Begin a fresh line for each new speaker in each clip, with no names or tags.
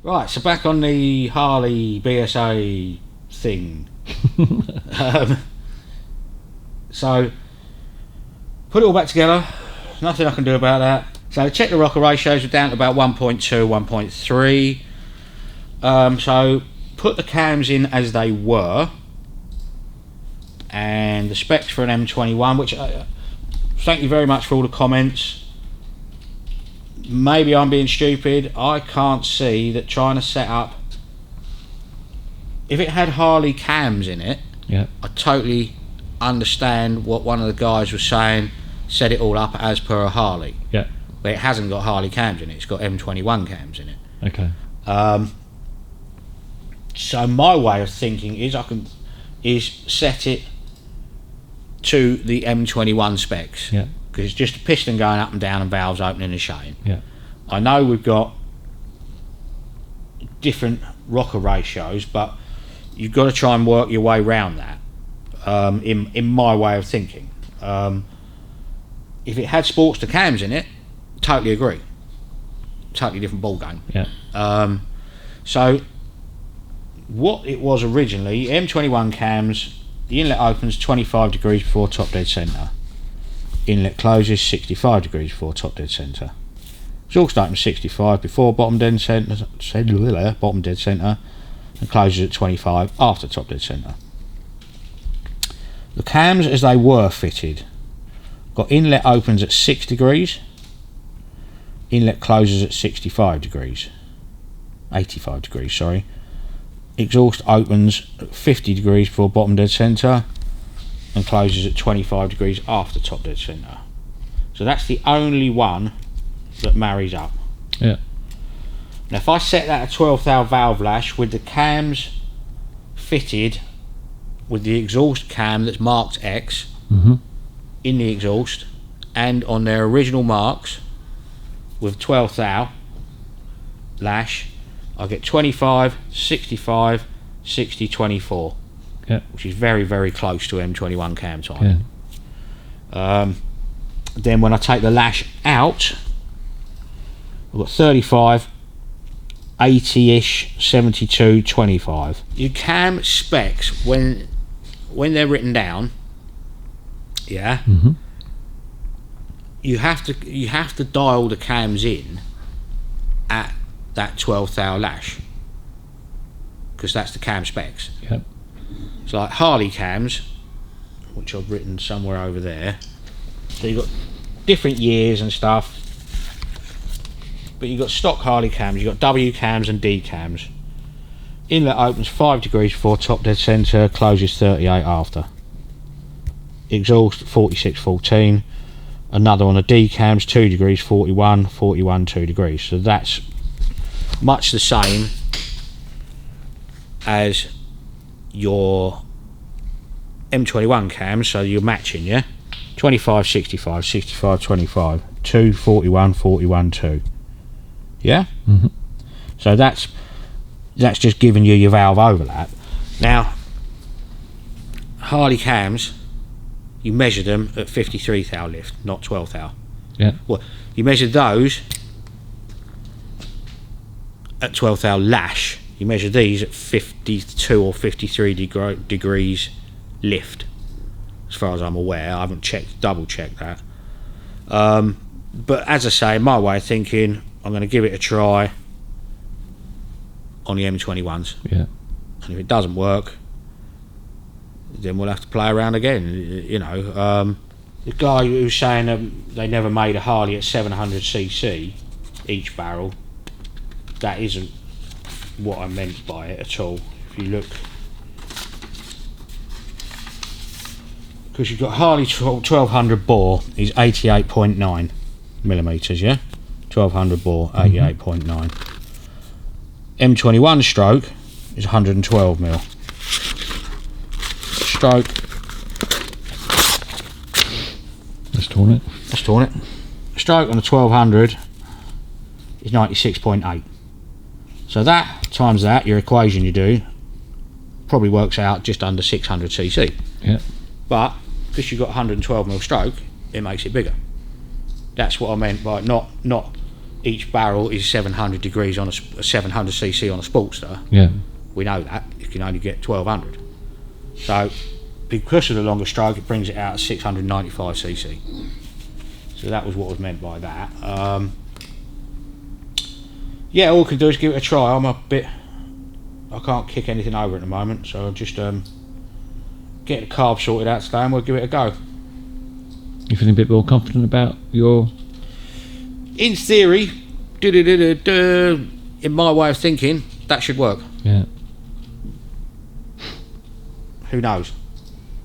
Right, so back on the Harley BSA thing. So, put it all back together. Nothing I can do about that. So, check the rocker ratios. We're down to about 1.2, 1.3. So, put the cams in as they were. And the specs for an M21, which thank you very much for all the comments. Maybe I'm being stupid. I can't see that trying to set up, if it had Harley cams in it,
yeah,
I totally understand what one of the guys was saying, set it all up as per a Harley.
Yeah.
But it hasn't got Harley cams in it, it's got M21 cams in it.
Okay.
So my way of thinking is set it to the M21 specs.
Yeah.
Because it's just a piston going up and down and valves opening and shutting.
Yeah.
I know we've got different rocker ratios, but you've got to try and work your way around that. In my way of thinking, if it had Sportster cams in it, totally agree. Totally different ball game.
Yeah.
So what it was originally, M21 cams, the inlet opens 25 degrees before top dead centre. Inlet closes 65 degrees before top dead centre. Exhaust opens 65 before bottom dead centre, and closes at 25 after top dead centre. The cams as they were fitted got inlet opens at 6 degrees, inlet closes at 65 degrees, 85 degrees, sorry. Exhaust opens at 50 degrees before bottom dead centre and closes at 25 degrees after top dead centre. So that's the only one that marries up.
Yeah.
Now if I set that at 12 thou valve lash with the cams fitted with the exhaust cam that's marked X in the exhaust and on their original marks with 12 thou lash, I get 25, 65, 60, 24.
Yeah.
Which is very, very close to M21 cam time. Yeah. Then when I take the lash out, I've got 35, 80-ish, 72, 25. Your cam specs, when they're written down, yeah, you have to dial the cams in at that 12 thou lash, because that's the cam specs.
Yep.
So like Harley cams, which I've written somewhere over there, so you've got different years and stuff, but you've got stock Harley cams, you've got W cams and D cams. Inlet opens 5 degrees before top dead centre, closes 38 after. Exhaust 46, 14. Another on the D cams, 2 degrees, 41, 41, 2 degrees. So that's much the same as your M21 cams, so you're matching, yeah? 25, 65, 65, 25, 2, 41, 41, 2. Yeah? So that's just giving you your valve overlap. Now, Harley cams, you measure them at 53 thou lift, not 12 thou.
Yeah.
Well, you measure those at 12 thou lash. You measure these at 52 or 53 degrees lift, as far as I'm aware. I haven't double checked that. But as I say, my way of thinking, I'm going to give it a try on the M21s.
Yeah.
And if it doesn't work, then we'll have to play around again. You know, the guy who's saying they never made a Harley at 700cc each barrel, that isn't what I meant by it at all. If you look, because you've got Harley 1200 bore is 88.9 millimeters, yeah, 1200 bore 88.9. M21 stroke is 112 mil. Stroke.
Let's torn it.
Stroke on the 1200 is 96.8. So that times that, your equation you do, probably works out just under 600cc.
Yeah.
But because you've got 112 mil stroke, it makes it bigger. That's what I meant by not each barrel is 700 degrees on a 700cc on a Sportster.
Yeah.
We know that you can only get 1200. So because of the longer stroke, it brings it out at 695cc. So that was what was meant by that. Yeah, all we can do is give it a try. I can't kick anything over at the moment, so I'll just get the carb sorted out today and we'll give it a go.
You feeling a bit more confident about your...
In theory, in my way of thinking, that should work.
Yeah.
Who knows?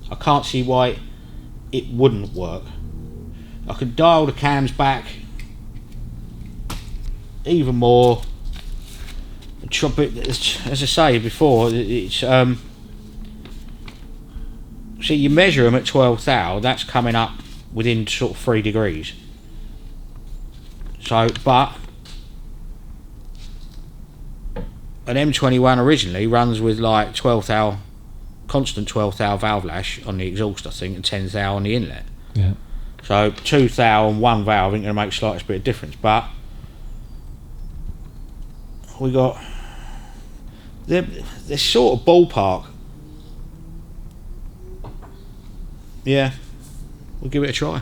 I can't see why it wouldn't work. I could dial the cams back even more. As I say before, it's see, you measure them at 12 thou, that's coming up within sort of 3 degrees. So, but an M21 originally runs with like 12 thou, constant 12 thou valve lash on the exhaust, I think, and 10 thou on the inlet.
Yeah.
So 2 thou and 1 valve ain't going to make the slightest bit of difference. But we got they're sort of ballpark. Yeah, we'll give it a try.